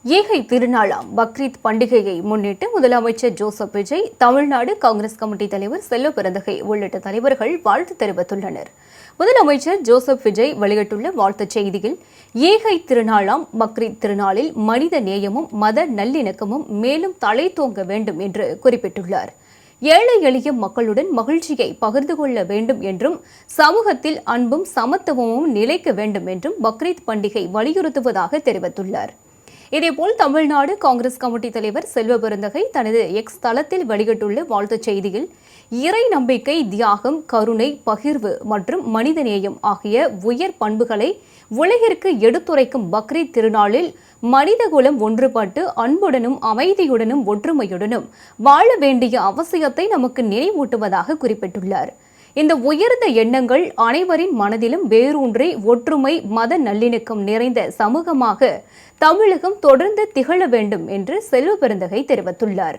ஏகை திருநாளாம் பக்ரீத் பண்டிகையை முன்னிட்டு முதலமைச்சர் ஜோசப் விஜய், தமிழ்நாடு காங்கிரஸ் கமிட்டி தலைவர் செல்வபிறந்தகை உள்ளிட்ட தலைவர்கள் வாழ்த்து தெரிவித்துள்ளனர். முதலமைச்சர் ஜோசப் விஜய் வெளியிட்டுள்ள வாழ்த்துச் செய்தியில், ஏகை திருநாளாம் பக்ரீத் திருநாளில் மனித நேயமும் மத நல்லிணக்கமும் மேலும் தலைத்தோங்க வேண்டும் என்று குறிப்பிட்டுள்ளார். ஏழை எளிய மக்களுடன் மகிழ்ச்சியை பகிர்ந்து கொள்ள வேண்டும் என்றும், சமூகத்தில் அன்பும் சமத்துவமும் நிலைக்க வேண்டும் என்றும் பக்ரீத் பண்டிகை வலியுறுத்துவதாக தெரிவித்துள்ளார். இதேபோல் தமிழ்நாடு காங்கிரஸ் கமிட்டி தலைவர் செல்வபிறந்தகை தனது எக்ஸ் தளத்தில் வெளியிட்டுள்ள வாழ்த்துச் செய்தியில், இறை நம்பிக்கை, தியாகம், கருணை, பகிர்வு மற்றும் மனிதநேயம் ஆகிய உயர் பண்புகளை உலகிற்கு எடுத்துரைக்கும் பக்ரீத் திருநாளில் மனிதகுலம் ஒன்றுபட்டு அன்புடனும் அமைதியுடனும் ஒற்றுமையுடனும் வாழ வேண்டிய அவசியத்தை நமக்கு நினைவூட்டுவதாக குறிப்பிட்டுள்ளார். இந்த உயர்ந்த எண்ணங்கள் அனைவரின் மனதிலும் வேரூன்றி ஒற்றுமை, மத நல்லிணக்கம் நிறைந்த சமூகமாக தமிழகம் தொடர்ந்து திகழ வேண்டும் என்று செல்வபிறந்தகை தெரிவித்துள்ளார்.